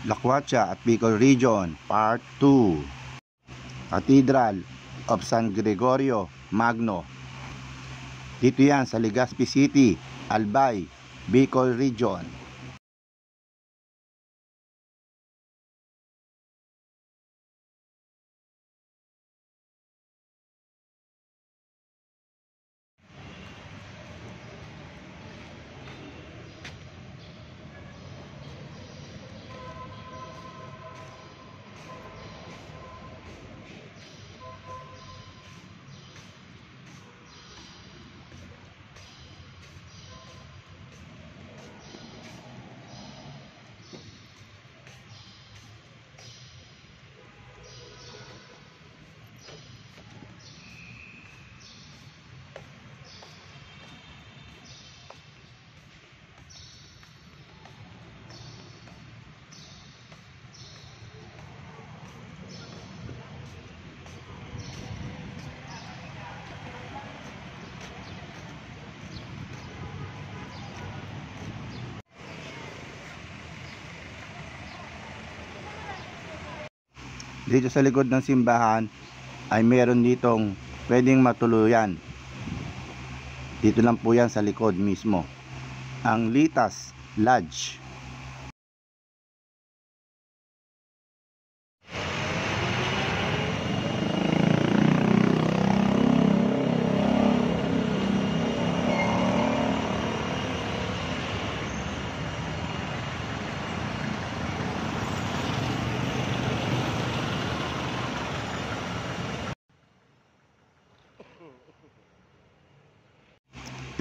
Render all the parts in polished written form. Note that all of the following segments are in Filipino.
Lacuacha at Bicol Region, Part 2. Cathedral of San Gregorio Magno. Dito yan sa Legazpi City, Albay, Bicol Region. Dito sa likod ng simbahan ay meron ditong pwedeng matuluyan. Dito lang po yan sa likod mismo. Ang Litas Lodge.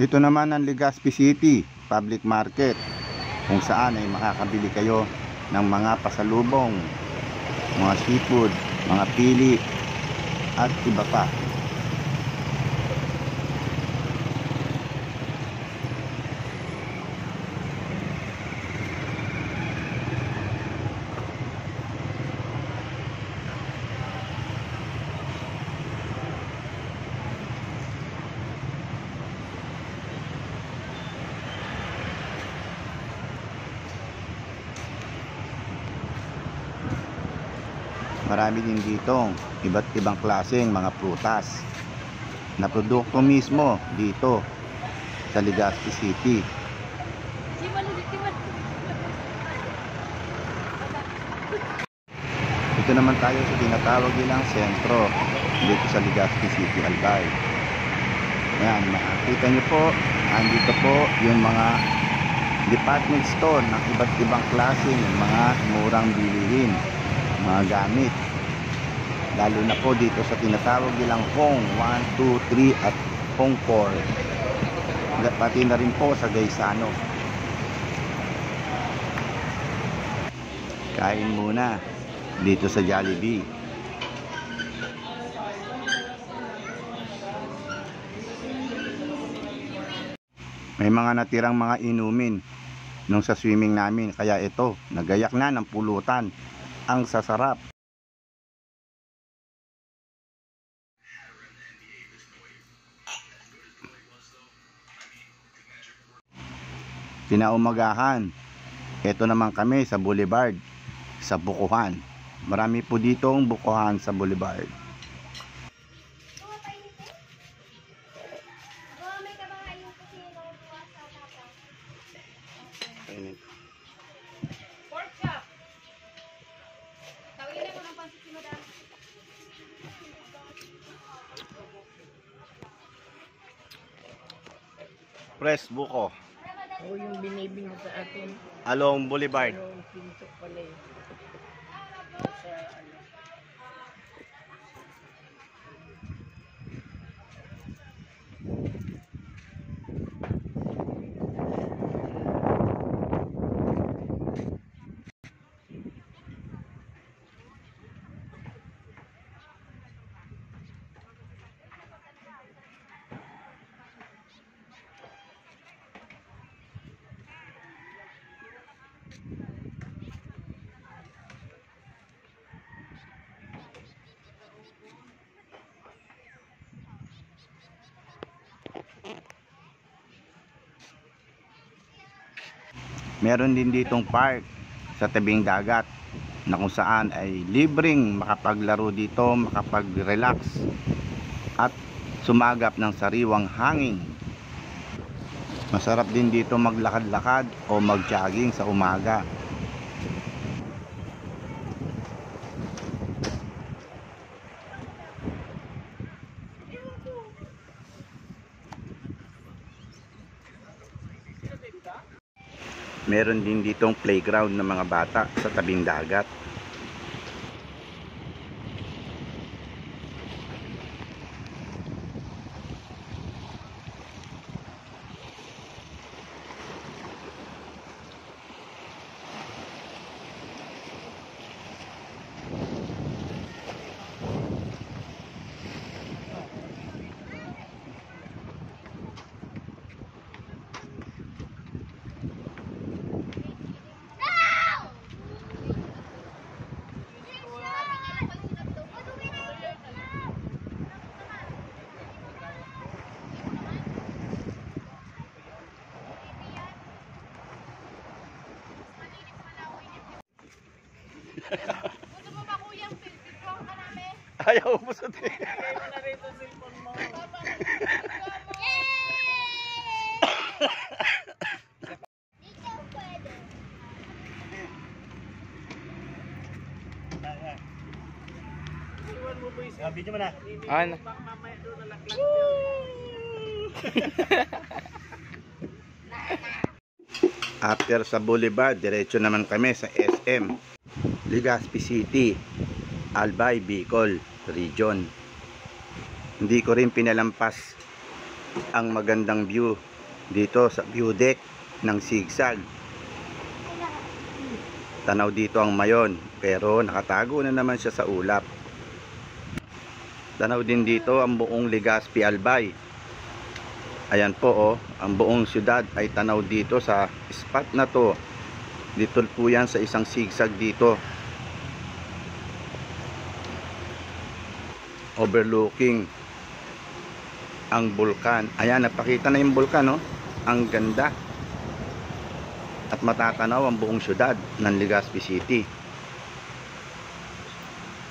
Dito naman ang Legazpi City Public Market, kung saan ay makakabili kayo ng mga pasalubong, mga seafood, mga pili at iba pa. Marami din ditong iba't ibang klaseng mga prutas na produkto mismo dito sa Legazpi City. Ito naman tayo sa tinatawag nilang sentro dito sa Legazpi City, Albay. Ayan, makikita nyo po, andito po yung mga department store ng iba't ibang klaseng mga murang bilihin, mga gamit, lalo na po dito sa tinatawag nilang Hong 1, 2, 3 at Hong 4, pati na rin po sa Gaisano. Kain muna dito sa Jollibee. May mga natirang mga inumin nung sa swimming namin, kaya ito nagayak na ng pulutan. Ang sasarap. Kinaumagahan, ito naman kami sa Boulevard, sa Bukuhan. Marami po ditong bukuhan sa Boulevard. Press buko. O yung binibing mo sa atin. Along Boulevard. Yung pinto pala eh. Sa ano. Meron din ditong park sa tabing dagat na kung saan ay libreng makapaglaro dito, makapag-relax at sumagap ng sariwang hangin. Masarap din dito maglakad-lakad o mag-jogging sa umaga. Meron din ditong playground ng mga bata sa tabing dagat. Gusto mo ba kuyang picture ka namin? Ayaw mo sa tingin. Kaya mo na rito cellphone mo. Iwan mo boys. Video mo na. Ano? Mamaya doon nalaklag. After sa Boulevard, diretso naman kami sa SM, Legazpi City, Albay, Bicol Region. Hindi ko rin pinalampas ang magandang view dito sa view deck ng Sigsag. Tanaw dito ang Mayon, pero nakatago na naman siya sa ulap. Tanaw din dito ang buong Legazpi Albay. Ayan po oh, ang buong syudad ay tanaw dito sa spot na to. Dito po yan sa isang sigsag dito. Overlooking ang bulkan. Ayan, napakita na yung bulkan oh. Ang ganda. At matatanaw ang buong syudad ng Legazpi City.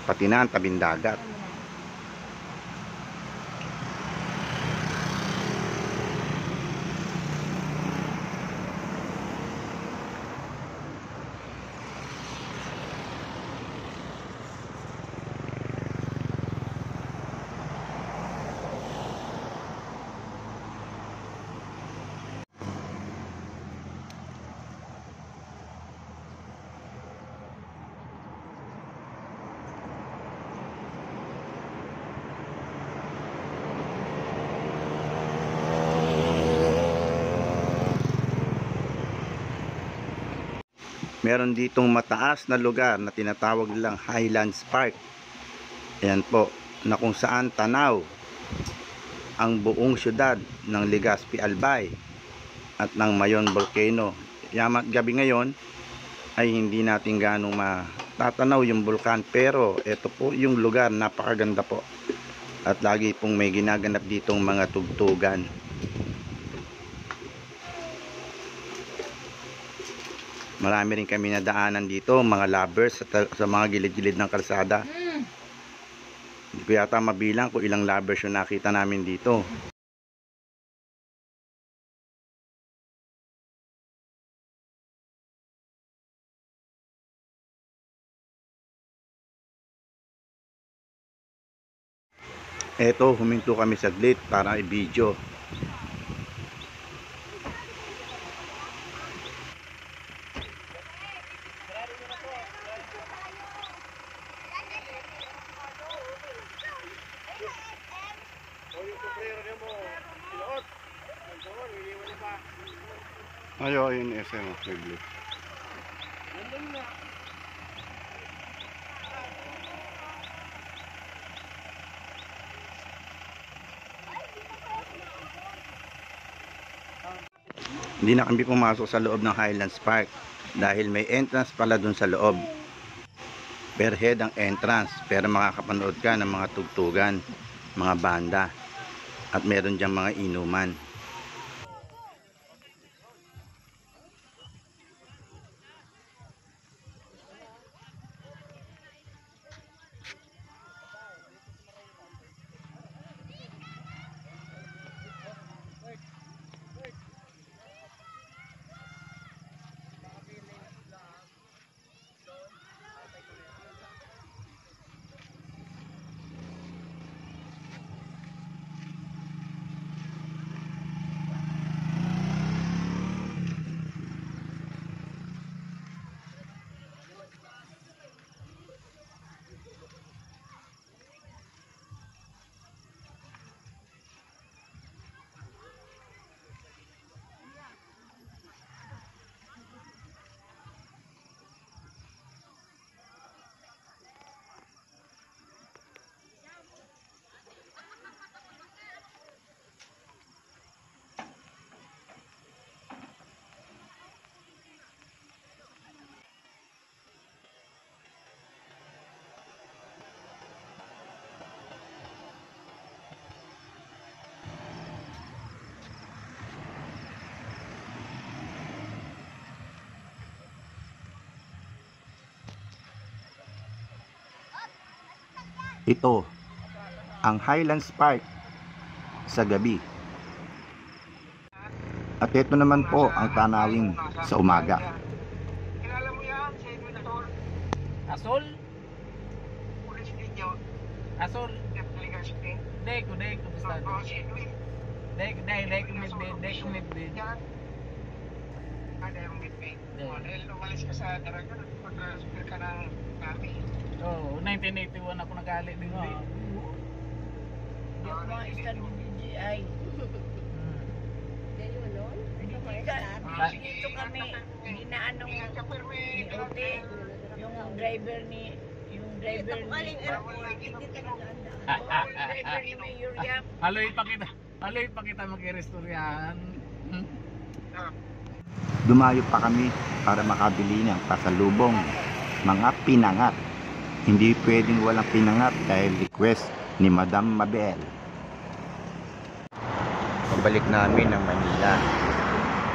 Pati na ang tabing dagat. Meron ditong mataas na lugar na tinatawag nilang Highlands Park. Ayan po, na kung saan tanaw ang buong syudad ng Legazpi Albay at ng Mayon Volcano. Yamat gabi ngayon ay hindi natin ganong matatanaw yung bulkan, pero ito po yung lugar, napakaganda po. At lagi pong may ginaganap ditong mga tugtugan. Marami rin kami nadaanan dito, mga lovers sa mga gilid-gilid ng kalsada. Hindi ko yata mabilang kung ilang lovers yung nakita namin dito. Eto, huminto kami saglit para i-video. Ayo, yun SM mo, saglit. Hindi na kami pumasok sa loob ng Highlands Park dahil may entrance pala dun sa loob. Per head ang entrance, pero makakapanood ka ng mga tugtugan, mga banda, at meron diyang mga inuman. Ito ang Highlands Park sa gabi. At ito naman po ang tanawin sa umaga. Kilala mo yan, si Edwin Asol, Asol? Police Video, Asol? Legal Spring. Deko, basta. Oo, si Edwin. Deko, midbid. Yan. Ada yung midbay. Dahil umalis ka sa Daraga, mag-transfer ka ng Nami. Oo, 1981 ako nag-ali din. Oo, Hindi ako mga star ng BGI. Dito kami, ginaan nung Ingat ka, pero may ni Ote, yung driver ni bawal lagi ng driver ni Mayor Yap. Aloy pa kita mag-irestoryahan. Dumayo pa kami para makabili ng pasalubong, mga pinangat. Hindi pwedeng walang pinangat dahil request ni Madam Mabel. Pabalik namin ng Manila.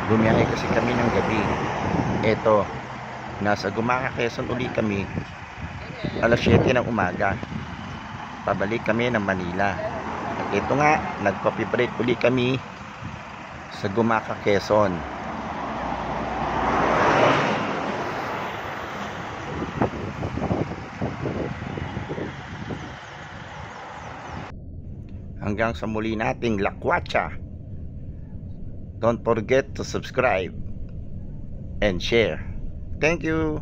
Bumiyahe kasi kami ng gabi. Eto, nasa Gumaca, Quezon uli kami. Alas 7 ng umaga. Pabalik kami ng Manila. At ito nga, nag-coffee break uli kami sa Gumaca, Quezon. Hanggang sa muli nating lakwatsa. Don't forget to subscribe and share. Thank you.